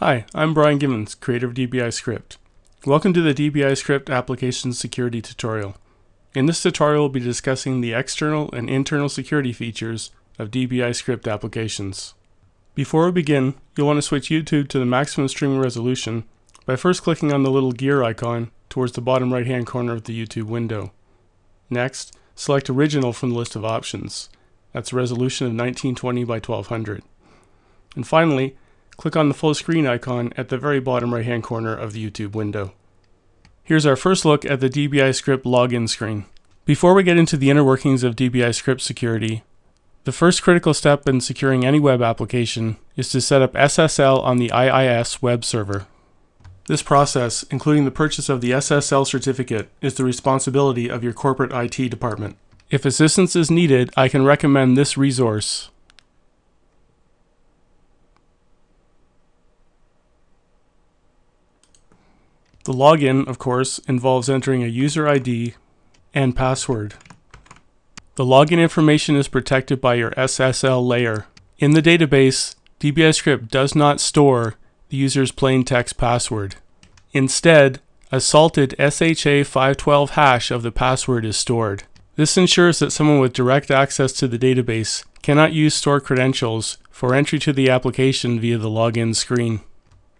Hi, I'm Brian Gibbons, creator of dbiScript. Welcome to the dbiScript application security tutorial. In this tutorial, we'll be discussing the external and internal security features of dbiScript applications. Before we begin, you'll want to switch YouTube to the maximum streaming resolution by first clicking on the little gear icon towards the bottom right-hand corner of the YouTube window. Next, select Original from the list of options. That's a resolution of 1920 by 1200. And finally, click on the full screen icon at the very bottom right-hand corner of the YouTube window. Here's our first look at the dbiScript login screen. Before we get into the inner workings of dbiScript security, the first critical step in securing any web application is to set up SSL on the IIS web server. This process, including the purchase of the SSL certificate, is the responsibility of your corporate IT department. If assistance is needed, I can recommend this resource. The login, of course, involves entering a user ID and password. The login information is protected by your SSL layer. In the database, dbiScript does not store the user's plain text password. Instead, a salted SHA-512 hash of the password is stored. This ensures that someone with direct access to the database cannot use stored credentials for entry to the application via the login screen.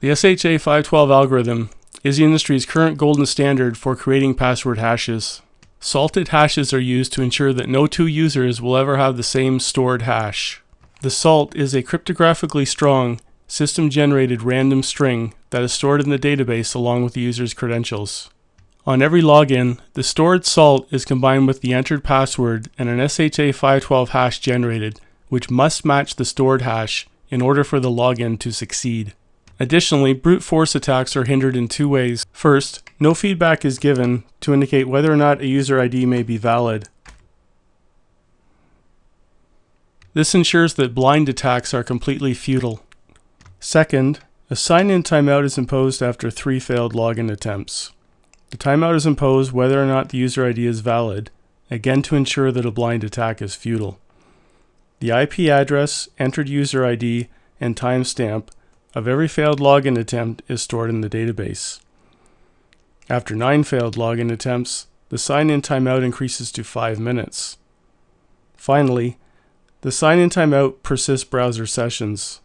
The SHA-512 algorithm is the industry's current golden standard for creating password hashes. Salted hashes are used to ensure that no two users will ever have the same stored hash. The salt is a cryptographically strong, system-generated random string that is stored in the database along with the user's credentials. On every login, the stored salt is combined with the entered password and an SHA-512 hash generated, which must match the stored hash in order for the login to succeed. Additionally, brute force attacks are hindered in two ways. First, no feedback is given to indicate whether or not a user ID may be valid. This ensures that blind attacks are completely futile. Second, a sign-in timeout is imposed after 3 failed login attempts. The timeout is imposed whether or not the user ID is valid, again to ensure that a blind attack is futile. The IP address, entered user ID, and timestamp of every failed login attempt is stored in the database. After 9 failed login attempts, the sign-in timeout increases to 5 minutes. Finally, the sign-in timeout persists browser sessions.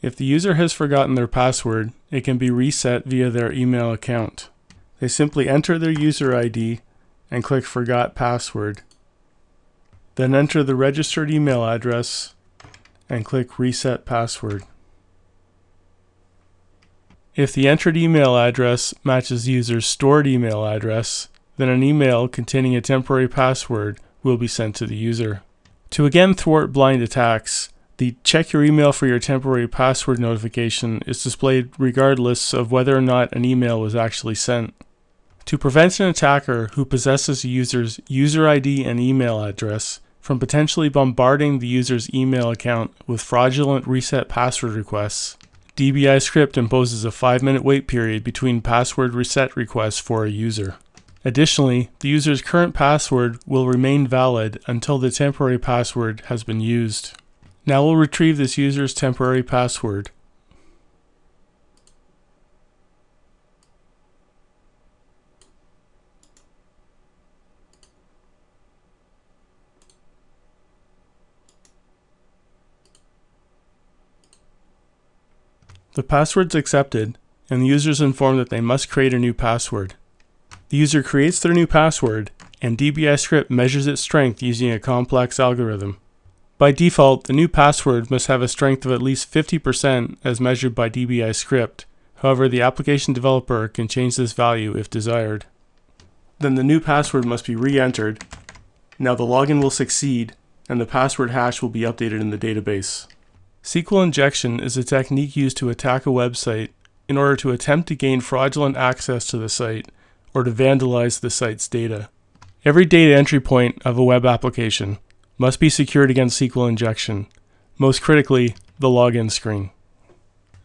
If the user has forgotten their password, it can be reset via their email account. They simply enter their user ID and click Forgot Password. Then enter the registered email address and click Reset Password. If the entered email address matches the user's stored email address, then an email containing a temporary password will be sent to the user. To again thwart blind attacks, the Check Your Email for Your Temporary Password notification is displayed regardless of whether or not an email was actually sent. To prevent an attacker who possesses a user's user ID and email address from potentially bombarding the user's email account with fraudulent reset password requests, dbiScript imposes a 5-minute wait period between password reset requests for a user. Additionally, the user's current password will remain valid until the temporary password has been used. Now we'll retrieve this user's temporary password. The password's accepted, and the user is informed that they must create a new password. The user creates their new password, and dbiScript measures its strength using a complex algorithm. By default, the new password must have a strength of at least 50% as measured by dbiScript. However, the application developer can change this value if desired. Then the new password must be re-entered. Now the login will succeed, and the password hash will be updated in the database. SQL injection is a technique used to attack a website in order to attempt to gain fraudulent access to the site or to vandalize the site's data. Every data entry point of a web application must be secured against SQL injection, most critically, the login screen.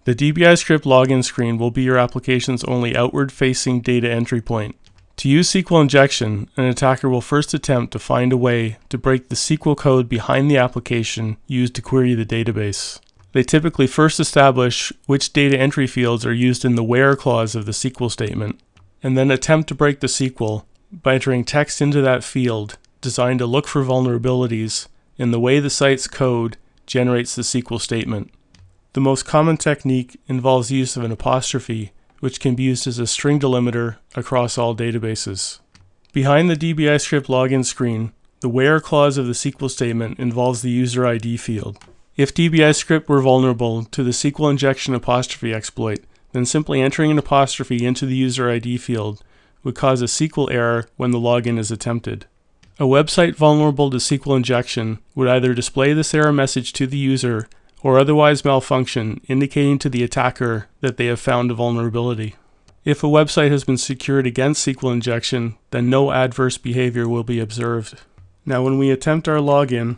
The dbiScript login screen will be your application's only outward-facing data entry point. To use SQL injection, an attacker will first attempt to find a way to break the SQL code behind the application used to query the database. They typically first establish which data entry fields are used in the where clause of the SQL statement, and then attempt to break the SQL by entering text into that field designed to look for vulnerabilities in the way the site's code generates the SQL statement. The most common technique involves the use of an apostrophe, which can be used as a string delimiter across all databases. Behind the dbiScript login screen, the where clause of the SQL statement involves the user ID field. If dbiScript were vulnerable to the SQL injection apostrophe exploit, then simply entering an apostrophe into the user ID field would cause a SQL error when the login is attempted. A website vulnerable to SQL injection would either display this error message to the user or otherwise malfunction, indicating to the attacker that they have found a vulnerability. If a website has been secured against SQL injection, then no adverse behavior will be observed. Now when we attempt our login,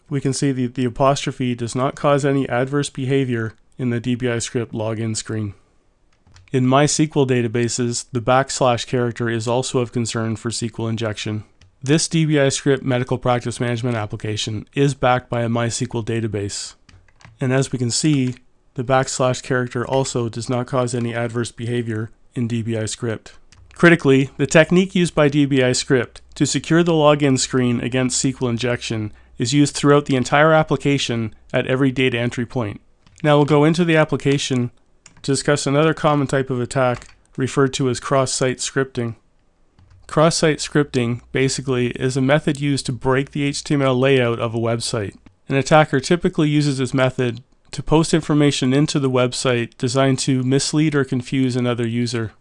we can see that the apostrophe does not cause any adverse behavior in the dbiScript login screen. In MySQL databases, the / character is also of concern for SQL injection. This dbiScript medical practice management application is backed by a MySQL database. And as we can see, the / character also does not cause any adverse behavior in dbiScript. Critically, the technique used by dbiScript to secure the login screen against SQL injection is used throughout the entire application at every data entry point. Now we'll go into the application to discuss another common type of attack referred to as cross-site scripting. Cross-site scripting basically is a method used to break the HTML layout of a website. An attacker typically uses this method to post information into the website designed to mislead or confuse another user.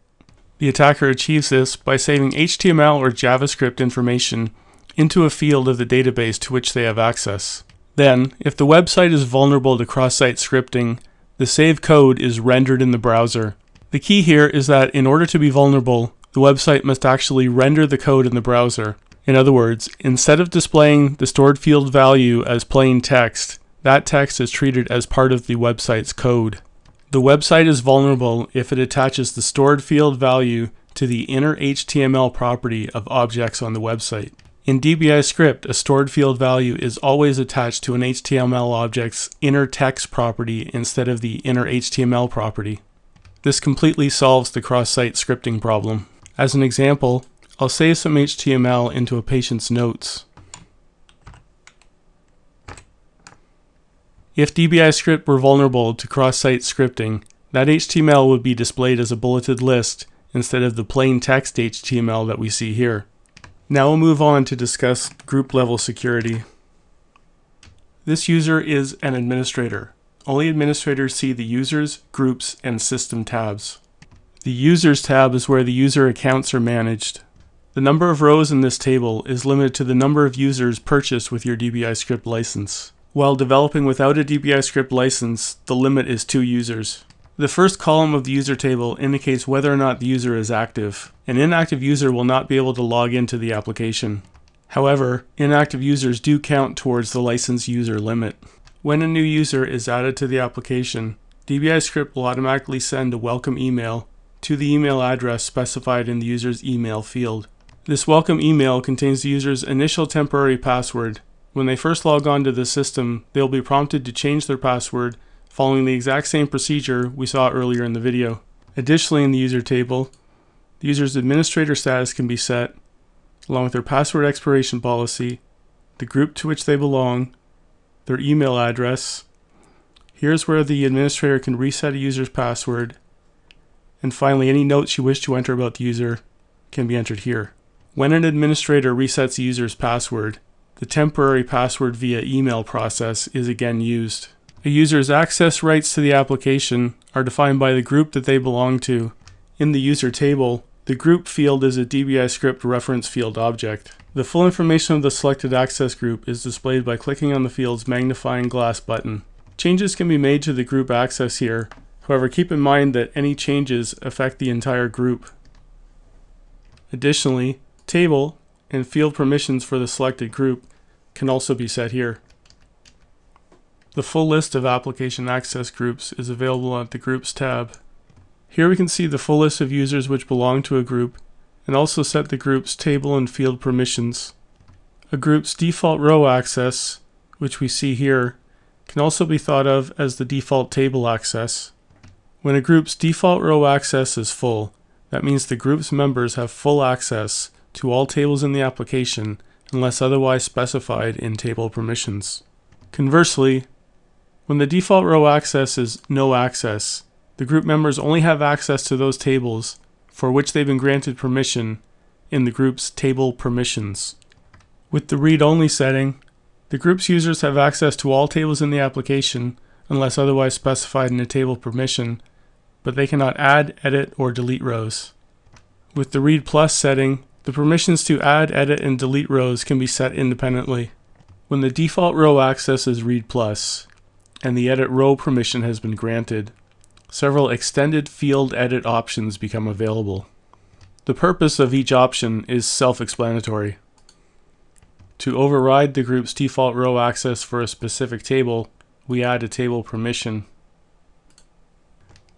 The attacker achieves this by saving HTML or JavaScript information into a field of the database to which they have access. Then, if the website is vulnerable to cross-site scripting, the saved code is rendered in the browser. The key here is that in order to be vulnerable, the website must actually render the code in the browser. In other words, instead of displaying the stored field value as plain text, that text is treated as part of the website's code. The website is vulnerable if it attaches the stored field value to the inner HTML property of objects on the website. In dbiScript, a stored field value is always attached to an HTML object's inner text property instead of the inner HTML property. This completely solves the cross-site scripting problem. As an example, I'll save some HTML into a patient's notes. If dbiScript were vulnerable to cross-site scripting, that HTML would be displayed as a bulleted list instead of the plain text HTML that we see here. Now we'll move on to discuss group level security. This user is an administrator. Only administrators see the users, groups, and system tabs. The users tab is where the user accounts are managed. The number of rows in this table is limited to the number of users purchased with your dbiScript license. While developing without a dbiScript license, the limit is 2 users. The first column of the user table indicates whether or not the user is active. An inactive user will not be able to log into the application. However, inactive users do count towards the licensed user limit. When a new user is added to the application, dbiScript will automatically send a welcome email to the email address specified in the user's email field. This welcome email contains the user's initial temporary password. When they first log on to the system, they'll be prompted to change their password following the exact same procedure we saw earlier in the video. Additionally, in the user table, the user's administrator status can be set, along with their password expiration policy, the group to which they belong, their email address. Here's where the administrator can reset a user's password, and finally any notes you wish to enter about the user can be entered here. When an administrator resets a user's password, the temporary password via email process is again used. A user's access rights to the application are defined by the group that they belong to. In the user table, the group field is a dbiScript reference field object. The full information of the selected access group is displayed by clicking on the field's magnifying glass button. Changes can be made to the group access here. However, keep in mind that any changes affect the entire group. Additionally, table and field permissions for the selected group can also be set here. The full list of application access groups is available at the Groups tab. Here we can see the full list of users which belong to a group, and also set the group's table and field permissions. A group's default row access, which we see here, can also be thought of as the default table access. When a group's default row access is full, that means the group's members have full access to all tables in the application unless otherwise specified in table permissions. Conversely, when the default row access is no access, the group members only have access to those tables for which they've been granted permission in the group's table permissions. With the read-only setting, the group's users have access to all tables in the application unless otherwise specified in a table permission, but they cannot add, edit, or delete rows. With the read plus setting, the permissions to add, edit, and delete rows can be set independently. When the default row access is read plus, and the edit row permission has been granted, several extended field edit options become available. The purpose of each option is self-explanatory. To override the group's default row access for a specific table, we add a table permission.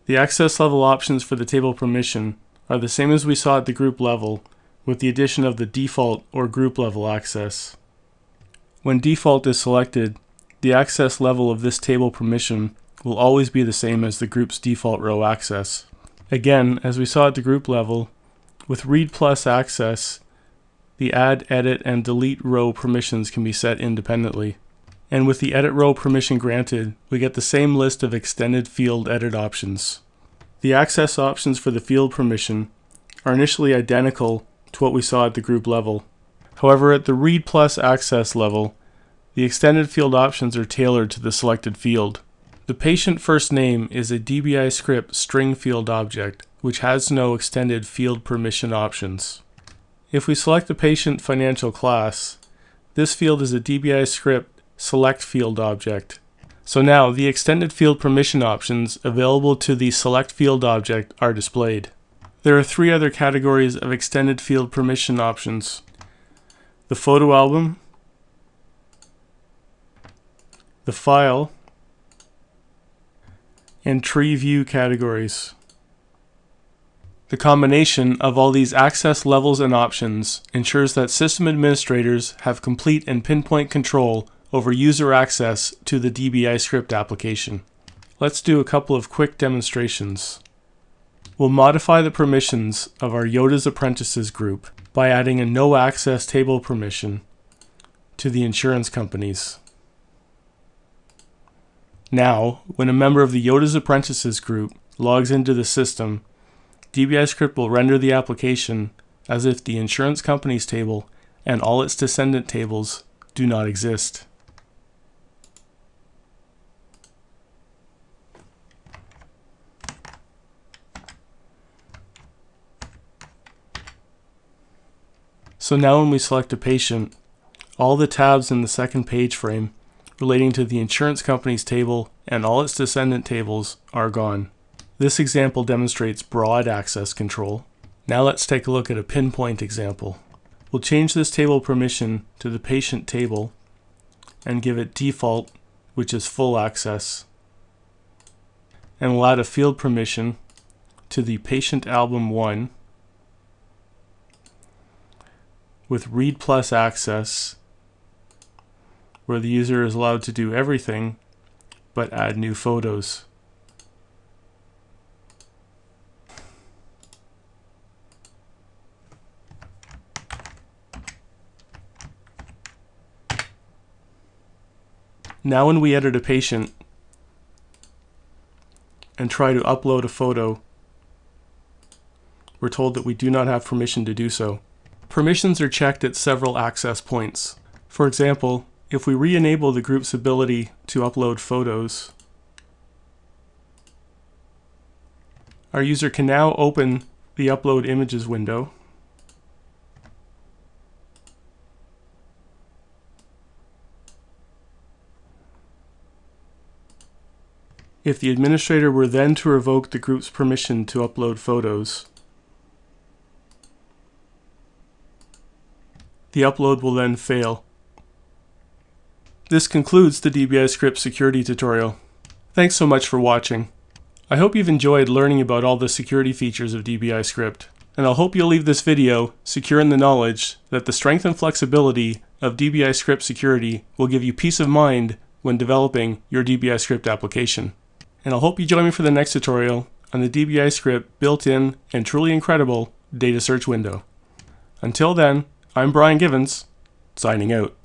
The access level options for the table permission are the same as we saw at the group level, with the addition of the default or group level access. When default is selected, the access level of this table permission will always be the same as the group's default row access. Again, as we saw at the group level, with read plus access, the add, edit, and delete row permissions can be set independently. And with the edit row permission granted, we get the same list of extended field edit options. The access options for the field permission are initially identical to what we saw at the group level. However, at the read plus access level, the extended field options are tailored to the selected field. The patient first name is a dbiScript string field object, which has no extended field permission options. If we select the patient financial class, this field is a dbiScript select field object. So now the extended field permission options available to the select field object are displayed. There are three other categories of extended field permission options: the photo album, the file, and tree view categories. The combination of all these access levels and options ensures that system administrators have complete and pinpoint control over user access to the dbiScript application. Let's do a couple of quick demonstrations. We'll modify the permissions of our Yoda's Apprentices group by adding a no access table permission to the insurance companies. Now, when a member of the Yoda's Apprentices group logs into the system, dbiScript will render the application as if the insurance companies table and all its descendant tables do not exist. So now when we select a patient, all the tabs in the second page frame relating to the insurance company's table and all its descendant tables are gone. This example demonstrates broad access control. Now let's take a look at a pinpoint example. We'll change this table permission to the patient table and give it default, which is full access. And we'll add a field permission to the patient album 1 with read plus access, where the user is allowed to do everything but add new photos. Now when we edit a patient and try to upload a photo, we're told that we do not have permission to do so. Permissions are checked at several access points. For example, if we re-enable the group's ability to upload photos, our user can now open the Upload Images window. If the administrator were then to revoke the group's permission to upload photos, the upload will then fail. This concludes the dbiScript security tutorial. Thanks so much for watching. I hope you've enjoyed learning about all the security features of dbiScript. And I'll hope you'll leave this video secure in the knowledge that the strength and flexibility of dbiScript security will give you peace of mind when developing your dbiScript application. And I'll hope you join me for the next tutorial on the dbiScript built-in and truly incredible data search window. Until then, I'm Brian Givens, signing out.